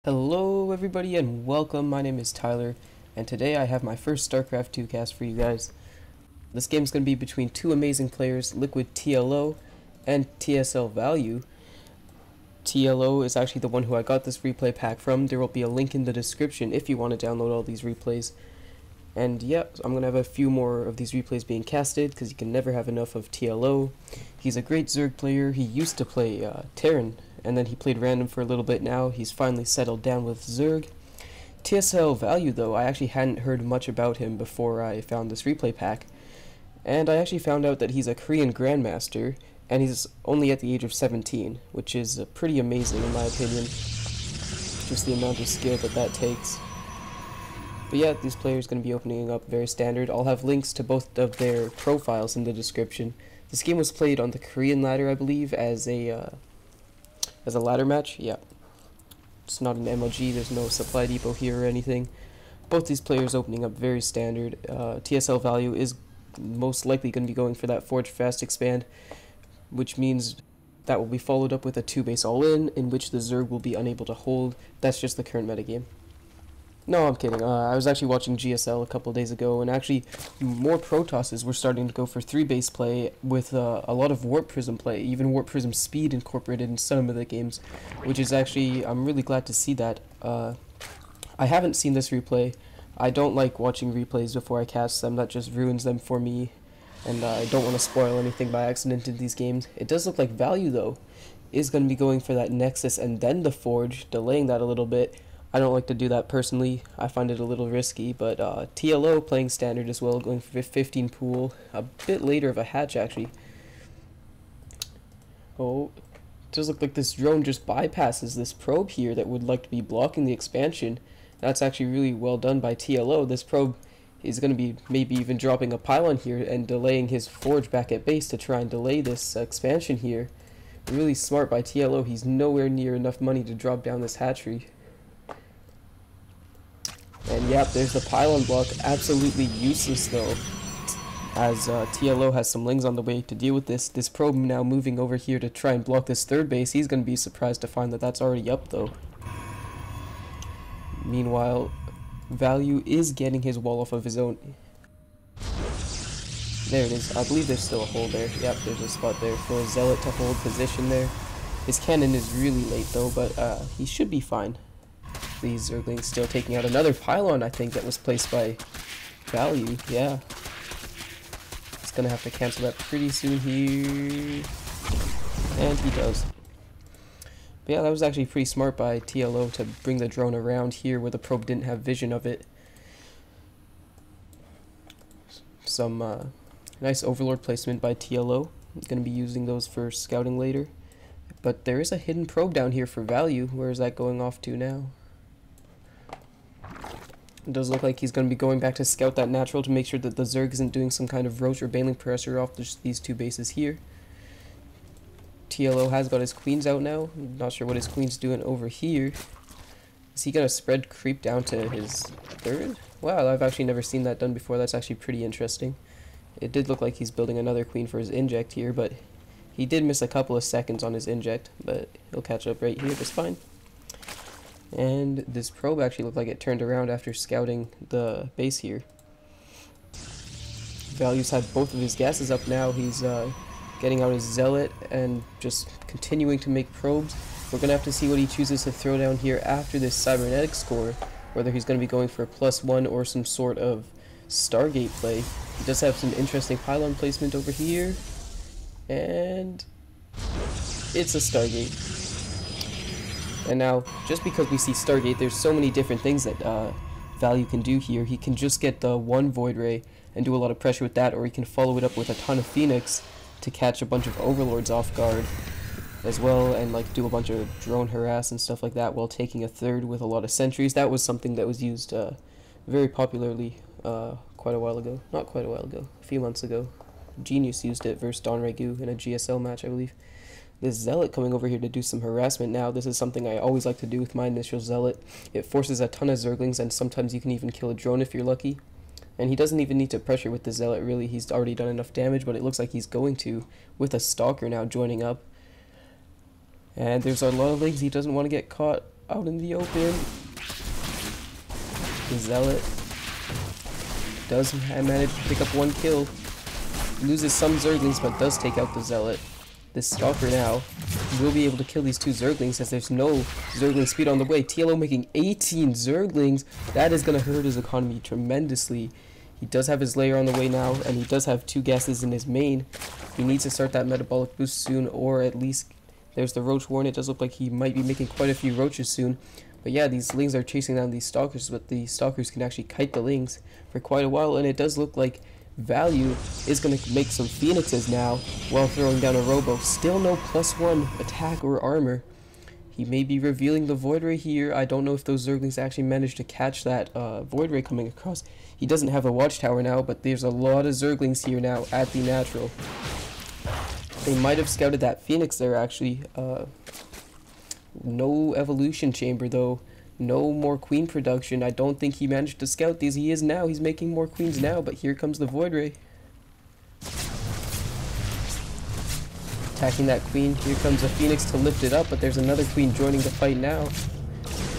Hello everybody and welcome, my name is Tyler, and today I have my first Starcraft 2 cast for you guys. This game is going to be between two amazing players, LiquidTLO and TSLValuE. TLO is actually the one who I got this replay pack from. There will be a link in the description if you want to download all these replays. And yeah, I'm going to have a few more of these replays being casted because you can never have enough of TLO. He's a great Zerg player. He used to play Terran, and then he played random for a little bit. Now he's finally settled down with Zerg. TSLValuE though, I actually hadn't heard much about him before I found this replay pack. And I actually found out that he's a Korean Grandmaster, and he's only at the age of 17, which is pretty amazing in my opinion. Just the amount of skill that takes. But yeah, these players are going to be opening up very standard. I'll have links to both of their profiles in the description. This game was played on the Korean ladder, I believe, as a ladder match. Yeah, it's not an MLG. There's no supply depot here or anything. Both these players opening up very standard. TSLValuE is most likely going to be going for that Forge Fast expand, which means that will be followed up with a 2-base all-in, in which the Zerg will be unable to hold. That's just the current metagame. No, I'm kidding. I was actually watching GSL a couple days ago, and actually more Protosses were starting to go for 3-base play with a lot of Warp Prism play, even Warp Prism speed incorporated in some of the games, which is actually, I'm really glad to see that. I haven't seen this replay. I don't like watching replays before I cast them. That just ruins them for me, and I don't want to spoil anything by accident in these games. It does look like Value, though, is going to be going for that Nexus and then the Forge, delaying that a little bit. I don't like to do that personally. I find it a little risky, but TLO playing standard as well, going for 15 pool, a bit later of a hatch actually. Oh, it does look like this drone just bypasses this probe here that would like to be blocking the expansion. That's actually really well done by TLO. This probe is going to be maybe even dropping a pylon here and delaying his forge back at base to try and delay this expansion here. Really smart by TLO. He's nowhere near enough money to drop down this hatchery. And yep, there's the pylon block, absolutely useless though, as TLO has some lings on the way to deal with this. This probe now moving over here to try and block this third base. He's going to be surprised to find that that's already up though. Meanwhile, Value is getting his wall off of his own. There it is. I believe there's still a hole there. Yep, there's a spot there for a Zealot to hold position there. His cannon is really late though, but he should be fine. These Zerglings still taking out another pylon, I think, that was placed by Value. Yeah. He's going to have to cancel that pretty soon here. And he does. But yeah, that was actually pretty smart by TLO to bring the drone around here where the probe didn't have vision of it. Some nice Overlord placement by TLO. Going to be using those for scouting later. But there is a hidden probe down here for Value. Where is that going off to now? It does look like he's going to be going back to scout that natural to make sure that the Zerg isn't doing some kind of roach or baneling pressure off these two bases here. TLO has got his queens out now. Not sure what his queen's doing over here. Is he going to spread creep down to his third? Wow, I've actually never seen that done before. That's actually pretty interesting. It did look like he's building another queen for his inject here, but he did miss a couple of seconds on his inject, but he'll catch up right here just fine. And this probe actually looked like it turned around after scouting the base here. Value's had both of his gases up now. He's getting out his Zealot and just continuing to make probes. We're going to have to see what he chooses to throw down here after this cybernetic score, whether he's going to be going for a +1 or some sort of Stargate play. He does have some interesting pylon placement over here, and it's a Stargate. And now, just because we see Stargate, there's so many different things that Value can do here. He can just get the one Void Ray and do a lot of pressure with that, or he can follow it up with a ton of Phoenix to catch a bunch of Overlords off guard as well, and like do a bunch of drone harass and stuff like that while taking a third with a lot of sentries. That was something that was used very popularly quite a while ago. Not quite a while ago, a few months ago. Genius used it versus Don Ragu in a GSL match, I believe. This Zealot coming over here to do some harassment now. This is something I always like to do with my initial Zealot. It forces a ton of Zerglings, and sometimes you can even kill a drone if you're lucky. And he doesn't even need to pressure with the Zealot, really. He's already done enough damage, but it looks like he's going to, with a Stalker now joining up. And there's a lot of legs he doesn't want to get caught. out in the open. The Zealot does manage to pick up 1 kill. Loses some Zerglings, but does take out the Zealot. This Stalker now will be able to kill these 2 Zerglings as there's no Zergling speed on the way. TLO making 18 Zerglings. That is going to hurt his economy tremendously. He does have his lair on the way now, and he does have 2 gases in his main. He needs to start that metabolic boost soon, or at least there's the Roach Warren. It does look like he might be making quite a few Roaches soon. But yeah, these Lings are chasing down these Stalkers, but the Stalkers can actually kite the Lings for quite a while, and it does look like Value is going to make some Phoenixes now while throwing down a Robo. Still no +1 attack or armor. He may be revealing the Void Ray here. I don't know if those Zerglings actually managed to catch that Void Ray coming across. He doesn't have a Watchtower now, but there's a lot of Zerglings here now at the natural. They might have scouted that Phoenix there actually. No evolution chamber though. No more queen production. I don't think he managed to scout these. He is now. He's making more queens now, but here comes the Void Ray. Attacking that queen. Here comes a Phoenix to lift it up, but there's another queen joining the fight now.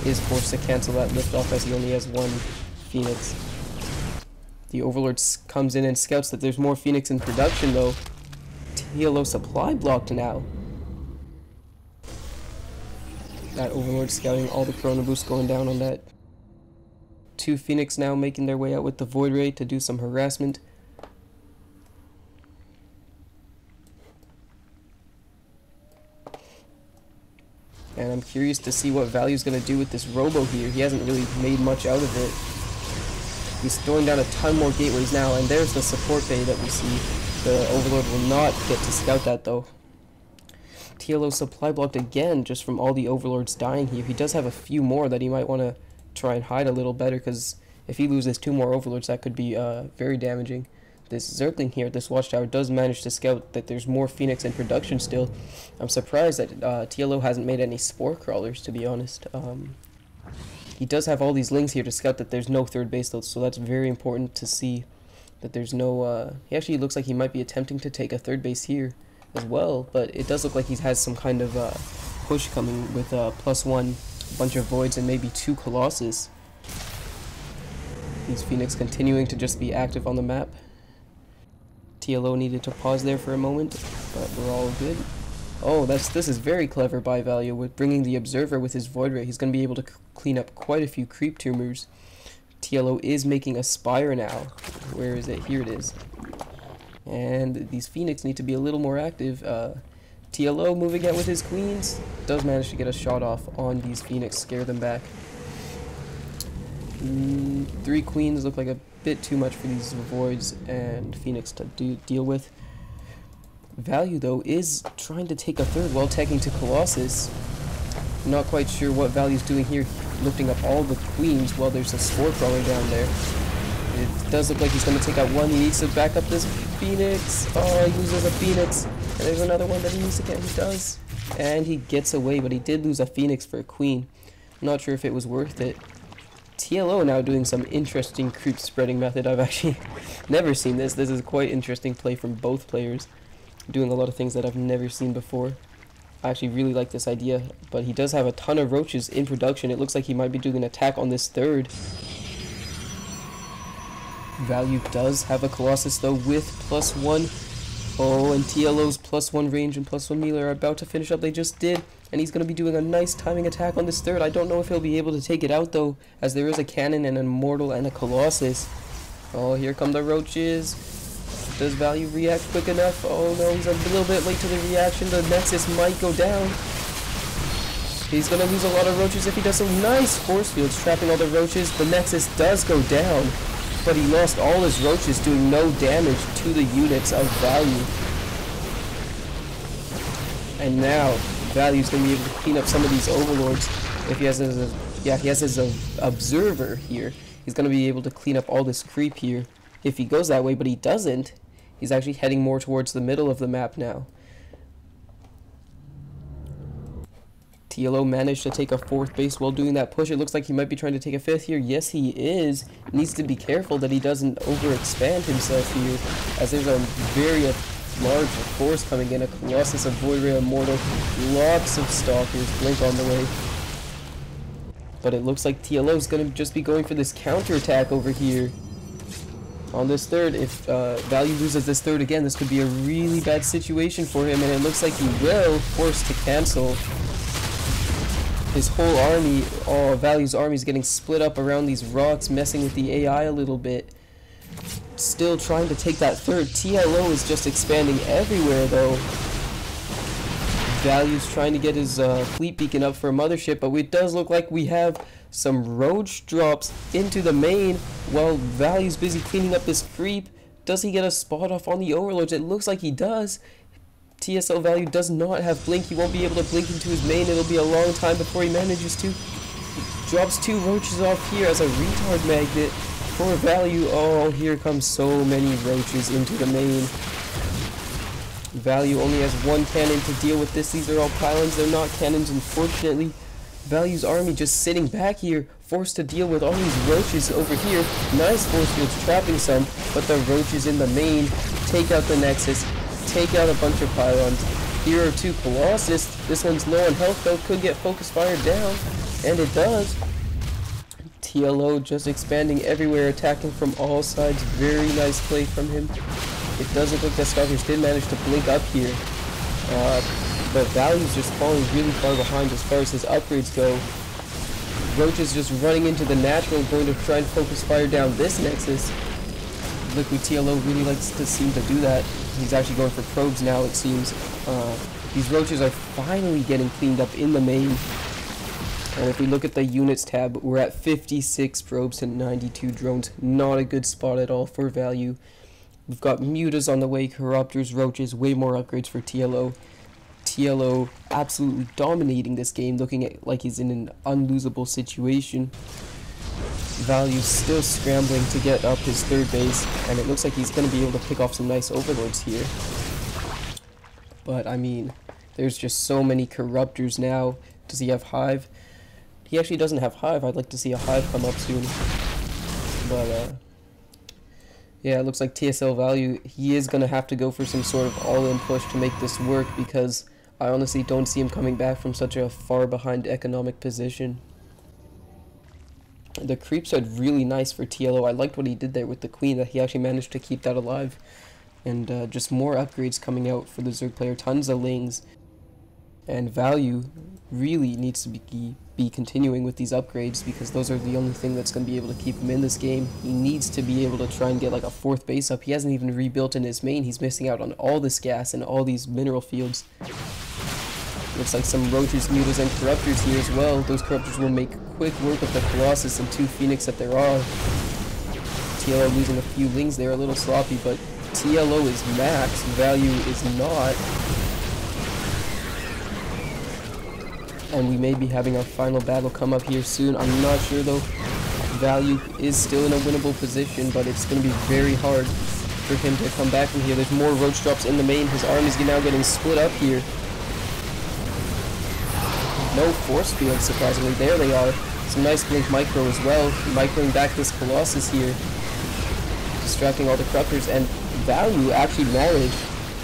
He is forced to cancel that lift off as he only has 1 Phoenix. The Overlord comes in and scouts that there's more Phoenix in production though. TLO supply blocked now. That Overlord scouting all the Chrono Boost going down on that. 2 Phoenix now making their way out with the Void Ray to do some harassment. And I'm curious to see what Value's going to do with this Robo here. He hasn't really made much out of it. He's throwing down a ton more gateways now, and there's the support bay that we see. The Overlord will not get to scout that though. TLO supply blocked again just from all the Overlords dying here. He does have a few more that he might want to try and hide a little better, because if he loses 2 more Overlords, that could be very damaging. This Zergling here, this Watchtower, does manage to scout that there's more Phoenix in production still. I'm surprised that TLO hasn't made any Spore Crawlers, to be honest. He does have all these Lings here to scout that there's no 3rd base though, so that's very important to see that there's no... he actually looks like he might be attempting to take a 3rd base here as well, but it does look like he has some kind of push coming with +1 bunch of Voids and maybe 2 Colossus. These Phoenix continuing to just be active on the map. TLO needed to pause there for a moment, but we're all good. Oh, this is very clever by Value with bringing the Observer with his Void Ray. He's going to be able to clean up quite a few creep tumors. TLO is making a Spire now. Where is it? Here it is. And these Phoenix need to be a little more active. TLO moving out with his queens. Does manage to get a shot off on these Phoenix, scare them back. 3 queens look like a bit too much for these Voids and Phoenix to deal with. Value though is trying to take a 3rd while tagging to Colossus. Not quite sure what Value's doing here, lifting up all the queens while there's a Spore Crawler down there. It does look like he's going to take out 1. He needs to back up this Phoenix. Oh, he loses a Phoenix. And there's another one that he needs to get. He does. And he gets away, but he did lose a Phoenix for a queen. Not sure if it was worth it. TLO now doing some interesting creep spreading method. I've actually never seen this. This is quite interesting play from both players. Doing a lot of things that I've never seen before. I actually really like this idea, but he does have a ton of Roaches in production. It looks like he might be doing an attack on this 3rd. Value does have a Colossus though with +1. Oh, and TLO's +1 range and +1 melee are about to finish up. They just did, and he's going to be doing a nice timing attack on this 3rd. I don't know if he'll be able to take it out though, as there is a cannon and an Immortal and a Colossus. Oh, here come the Roaches. Does Value react quick enough? Oh no, he's a little bit late to the reaction. The Nexus might go down. He's going to lose a lot of Roaches if he does some nice force fields, trapping all the Roaches. The Nexus does go down, but he lost all his Roaches, doing no damage to the units of Value. And now, Value's going to be able to clean up some of these Overlords. If he has his Observer here, he's going to be able to clean up all this creep here. If he goes that way, but he doesn't, he's actually heading more towards the middle of the map now. TLO managed to take a 4th base while doing that push. It looks like he might be trying to take a 5th here. Yes, he is. Needs to be careful that he doesn't overexpand himself here, as there's a very large force coming in. A Colossus, a Void Ray, Immortal, lots of Stalkers, Blink on the way. But it looks like TLO is going to just be going for this counterattack over here. On this third, if Value loses this third again, this could be a really bad situation for him, and it looks like he will force to cancel. His whole army, Value's army is getting split up around these rocks, messing with the AI a little bit. Still trying to take that third. TLO is just expanding everywhere though. Value's trying to get his fleet beacon up for a mothership, but it does look like we have some roach drops into the main while Value's busy cleaning up this creep. Does he get a spot off on the overlords? It looks like he does. TSLValuE does not have blink. He won't be able to blink into his main. It'll be a long time before he manages to. Drops 2 roaches off here as a retard magnet for Value. Oh, here comes so many roaches into the main. Value only has 1 cannon to deal with this. These are all pylons. They're not cannons, unfortunately. Value's army just sitting back here, forced to deal with all these roaches over here. Nice force fields trapping some, but the roaches in the main take out the Nexus, take out a bunch of pylons. Here are 2 Colossus. This one's low on health though, could get focus fire down, and it does. TLO just expanding everywhere, attacking from all sides. Very nice play from him. It does look like the Stalkers did manage to blink up here. But Value's just falling really far behind as far as his upgrades go. Roach is just running into the natural, going to try and focus fire down this Nexus. LiquidTLO really likes to seem to do that. He's actually going for probes now, it seems. These roaches are finally getting cleaned up in the main. And if we look at the units tab, we're at 56 probes and 92 drones. Not a good spot at all for Value. We've got mutas on the way, corruptors, roaches, way more upgrades for TLO. TLO absolutely dominating this game, looking like he's in an unlosable situation. Value still scrambling to get up his third base, and it looks like he's going to be able to pick off some nice overlords here. But I mean, there's just so many corruptors now. Does he have Hive? He actually doesn't have Hive. I'd like to see a Hive come up soon. But yeah, it looks like TSLValuE, he is going to have to go for some sort of all-in push to make this work, because I honestly don't see him coming back from such a far behind economic position. The creeps are really nice for TLO. I liked what he did there with the queen, that he actually managed to keep that alive. And just more upgrades coming out for the Zerg player. Tons of lings. And Value really needs to be continuing with these upgrades, because those are the only thing that's going to be able to keep him in this game. He needs to be able to try and get like a 4th base up. He hasn't even rebuilt in his main. He's missing out on all this gas and all these mineral fields. Looks like some roaches, mutas, and corruptors here as well. Those corruptors will make quick work of the Colossus and 2 Phoenix that there are. TLO losing a few lings there, a little sloppy, but TLO is max, Value is not. And we may be having our final battle come up here soon. I'm not sure though. Value is still in a winnable position, but it's going to be very hard for him to come back from here. There's more roach drops in the main. His army's now getting split up here. No force field, surprisingly. There they are. Some nice blink micro as well. Microing back this Colossus here. Distracting all the corruptors, and Value actually managed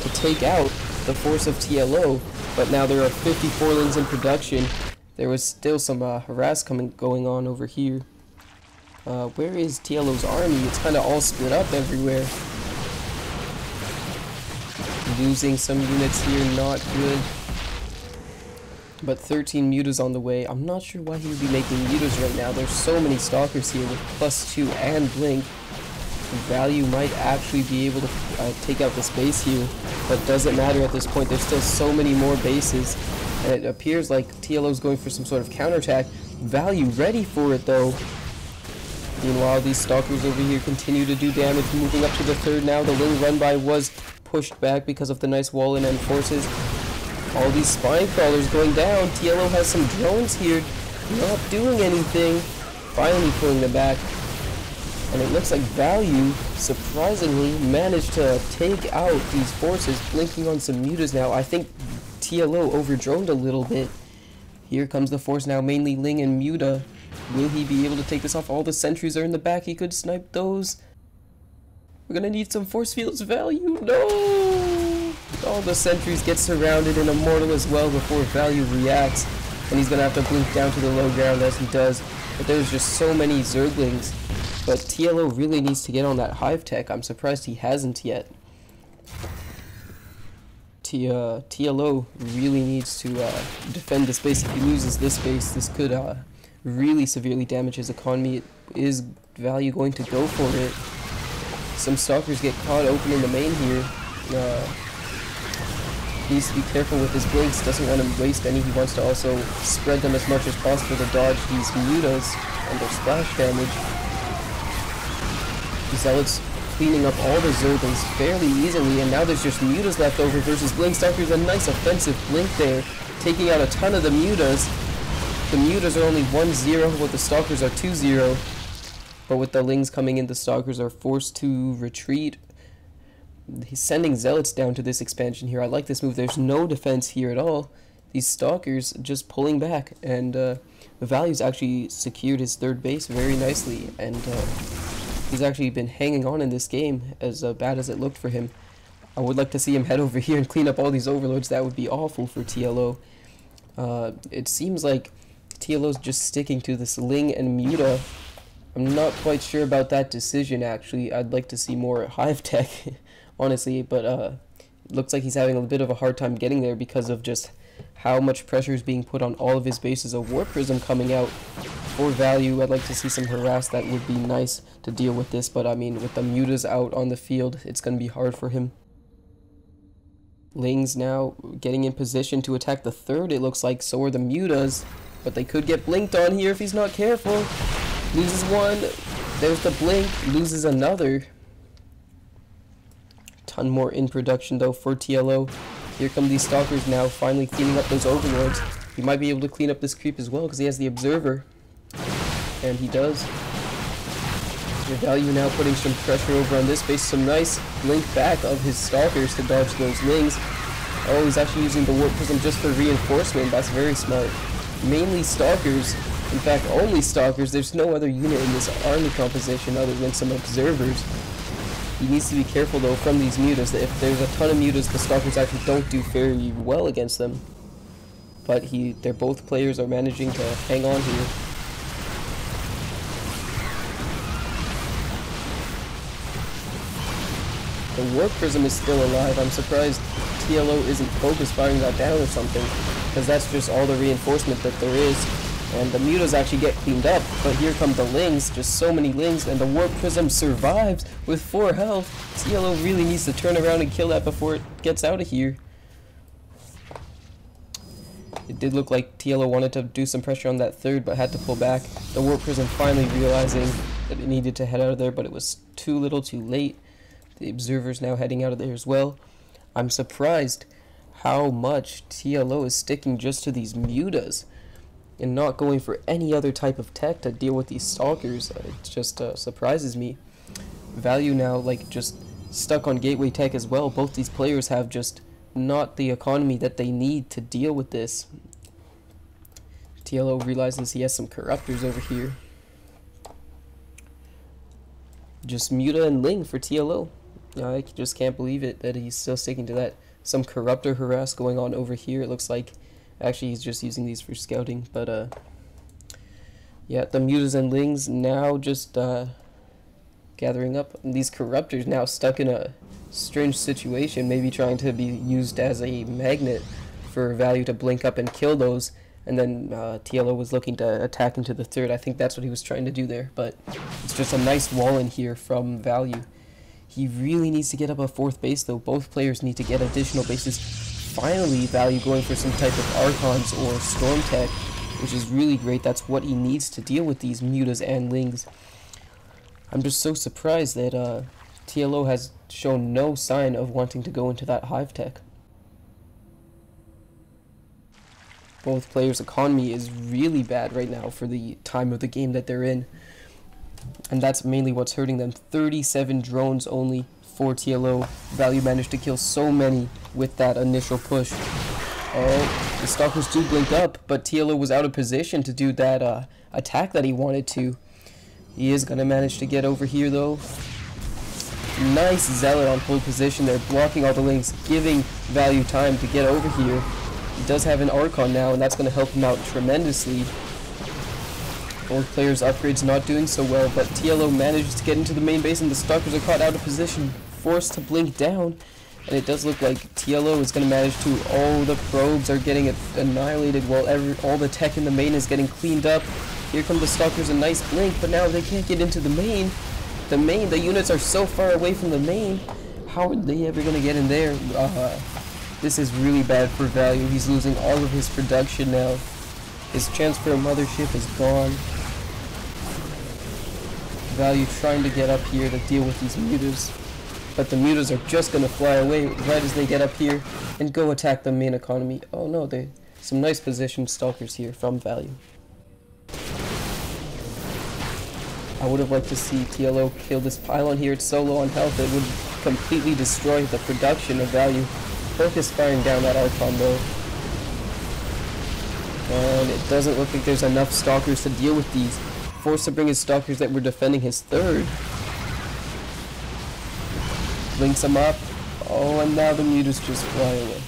to take out the force of TLO. But now there are 54 lings in production. There was still some harass going on over here. Where is TLO's army? It's kind of all split up everywhere. Losing some units here, not good. But 13 mutas on the way. I'm not sure why he would be making mutas right now. There's so many stalkers here with +2 and blink. Value might actually be able to take out this base here, but doesn't matter at this point. There's still so many more bases, and it appears like TLO's going for some sort of counterattack. Value ready for it though. Meanwhile, these stalkers over here continue to do damage, moving up to the third now. The ling run by was pushed back because of the nice wall in and forces. All these spine crawlers going down. TLO has some drones here, not doing anything. Finally pulling them back. And it looks like Value, surprisingly, managed to take out these forces, blinking on some mutas now. I think TLO overdroned a little bit. Here comes the force now, mainly ling and muta. Will he be able to take this off? All the sentries are in the back. He could snipe those. We're gonna need some force fields. Value, no! All the sentries get surrounded and immortal as well before Value reacts. and he's gonna have to blink down to the low ground as he does. But there's just so many Zerglings. But TLO really needs to get on that hive tech. I'm surprised he hasn't yet. TLO really needs to defend this base. If he loses this base, this could really severely damage his economy. Is Value going to go for it? Some Stalkers get caught open in the main here. Needs to be careful with his blinks, doesn't want to waste any. He wants to also spread them as much as possible to dodge these mutas and their splash damage. The Zealots cleaning up all the Zerglings fairly easily, and now there's just mutas left over versus Blink Stalkers. A nice offensive blink there, taking out a ton of the mutas. The mutas are only 1-0, while the Stalkers are 2-0. But with the Lings coming in, the Stalkers are forced to retreat. He's sending Zealots down to this expansion here. I like this move. There's no defense here at all. These Stalkers just pulling back, and Value's actually secured his third base very nicely, and he's actually been hanging on in this game, as bad as it looked for him. I would like to see him head over here and clean up all these overlords. That would be awful for TLO. It seems like TLO's just sticking to this Ling and Muta. I'm not quite sure about that decision, actually. I'd like to see more hive tech, honestly, but it looks like he's having a bit of a hard time getting there because of just how much pressure is being put on all of his bases. A War Prism coming out for Value. I'd like to see some Harass. That would be nice to deal with this, but I mean, with the mutas out on the field, it's going to be hard for him. Ling's now getting in position to attack the third, it looks like. So are the mutas, but they could get blinked on here if he's not careful. Loses one, there's the blink, loses another. Ton more in production though for TLO. Here come these Stalkers now, finally cleaning up those overlords. He might be able to clean up this creep as well because he has the Observer. And he does. The Value now putting some pressure over on this base. Some nice blink back of his Stalkers to dodge those Lings. Oh, he's actually using the Warp Prism just for reinforcement. That's very smart. Mainly Stalkers. In fact, only Stalkers. There's no other unit in this army composition other than some Observers. He needs to be careful though from these mutas. If there's a ton of mutas, the Stalkers actually don't do very well against them. But they're both players are managing to hang on here. The Warp Prism is still alive. I'm surprised TLO isn't focus firing that down or something, because that's just all the reinforcement that there is. And the mutas actually get cleaned up, but here come the Lings, just so many Lings, and the Warp Prism survives with 4 health. TLO really needs to turn around and kill that before it gets out of here. It did look like TLO wanted to do some pressure on that third, but had to pull back. The Warp Prism finally realizing that it needed to head out of there, but it was too little too late. The Observer's now heading out of there as well. I'm surprised how much TLO is sticking just to these mutas and not going for any other type of tech to deal with these Stalkers. It just surprises me. Value now like just stuck on gateway tech as well. Both these players have just not the economy that they need to deal with this. TLO realizes he has some Corruptors over here. Just Muta and Ling for TLO. I just can't believe it that he's still sticking to that. Some Corruptor Harass going on over here. It looks like actually he's just using these for scouting, but yeah, the mutas and Lings now just gathering up. And these Corruptors now stuck in a strange situation, maybe trying to be used as a magnet for Value to blink up and kill those, and then TLO was looking to attack into the third. I think that's what he was trying to do there, but it's just a nice wall in here from Value. He really needs to get up a 4th base though. Both players need to get additional bases. Finally, Value going for some type of Archons or Storm Tech, which is really great. That's what he needs to deal with these mutas and Lings. I'm just so surprised that TLO has shown no sign of wanting to go into that hive tech. Both players' economy is really bad right now for the time of the game that they're in. And that's mainly what's hurting them. 37 drones only for TLO. Value managed to kill so many with that initial push. Oh, the Stalkers do blink up, but TLO was out of position to do that attack that he wanted to. He is going to manage to get over here though. Nice Zealot on pole position there, blocking all the Lings, giving Value time to get over here. He does have an Archon now, and that's going to help him out tremendously. Both players' upgrades not doing so well, but TLO manages to get into the main base, and the Stalkers are caught out of position, forced to blink down. And it does look like TLO is going to manage to. Oh, the probes are getting annihilated while all the tech in the main is getting cleaned up. Here come the Stalkers, a nice blink, but now they can't get into the main. The units are so far away from the main. How are they ever going to get in there? This is really bad for Value. He's losing all of his production now. His chance for a mothership is gone. Value trying to get up here to deal with these mutas. But the mutas are just going to fly away right as they get up here and go attack the main economy. Oh no, some nice positioned Stalkers here from Value. I would have liked to see TLO kill this pylon here. It's so low on health it would completely destroy the production of Value. Focus firing down that Archon though. And it doesn't look like there's enough Stalkers to deal with these. Forced to bring his Stalkers that were defending his third. Links him up. Oh, and now the mutas just fly away.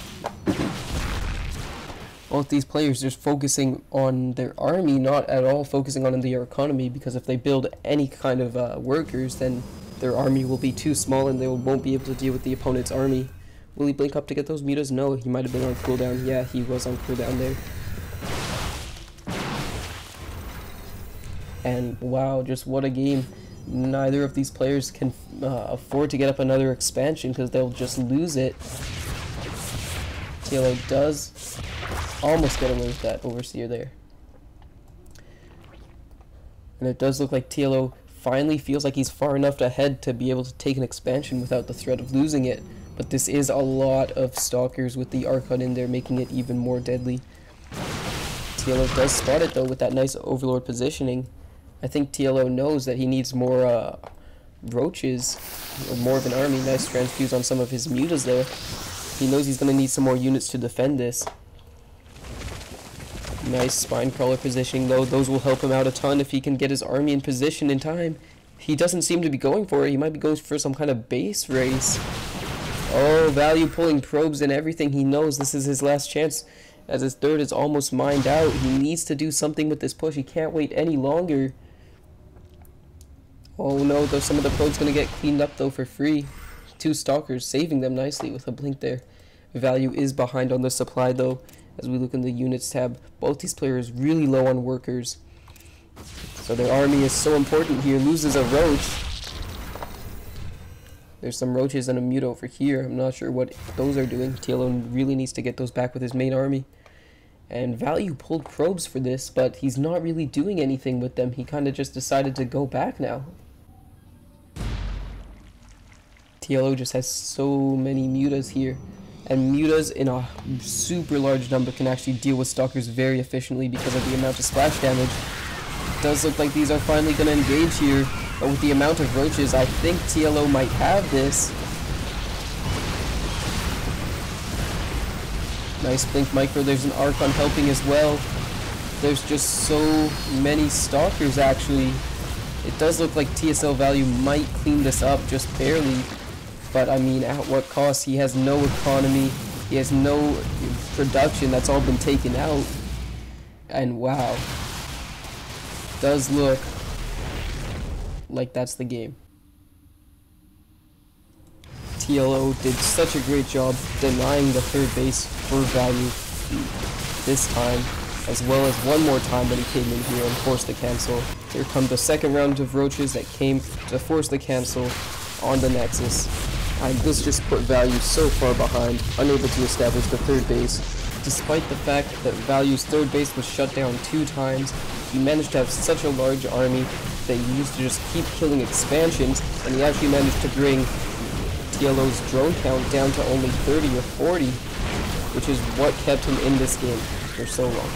Both these players just focusing on their army, not at all focusing on their economy, because if they build any kind of workers, then their army will be too small and they won't be able to deal with the opponent's army. Will he blink up to get those mutas? No, he might have been on cooldown. Yeah, he was on cooldown there. And wow, just what a game. Neither of these players can afford to get up another expansion because they'll just lose it. TLO does almost get away with that Overseer there. And it does look like TLO finally feels like he's far enough ahead to be able to take an expansion without the threat of losing it. But this is a lot of Stalkers with the Archon in there, making it even more deadly. TLO does spot it though with that nice Overlord positioning. I think TLO knows that he needs more roaches, or more of an army. Nice transfuse on some of his mutas there. He knows he's going to need some more units to defend this. Nice spine crawler positioning though. Those will help him out a ton if he can get his army in position in time. He doesn't seem to be going for it. He might be going for some kind of base race. Oh, Value pulling probes and everything. He knows this is his last chance, as his third is almost mined out. He needs to do something with this push. He can't wait any longer. Oh no, though some of the probes going to get cleaned up though for free. Two Stalkers saving them nicely with a blink there. Value is behind on the supply though. As we look in the units tab, both these players really low on workers. So their army is so important here. Loses a roach. There's some roaches and a muta over here. I'm not sure what those are doing. TLO really needs to get those back with his main army. And Value pulled probes for this, but he's not really doing anything with them. He kind of just decided to go back now. TLO just has so many mutas here. And mutas in a super large number can actually deal with Stalkers very efficiently because of the amount of splash damage. It does look like these are finally going to engage here. But with the amount of roaches, I think TLO might have this. Nice blink micro. There's an Archon helping as well. There's just so many Stalkers actually. It does look like TSLValuE might clean this up just barely. But I mean, at what cost? He has no economy. He has no production. That's all been taken out. And wow. Does look like that's the game. TLO did such a great job denying the third base for Value this time, as well as one more time when he came in here and forced the cancel. Here come the second round of roaches that came to force the cancel on the Nexus. And this just put Value so far behind, unable to establish the third base. Despite the fact that Value's third base was shut down 2 times, he managed to have such a large army that he used to just keep killing expansions, and he actually managed to bring TLO's drone count down to only 30 or 40, which is what kept him in this game for so long.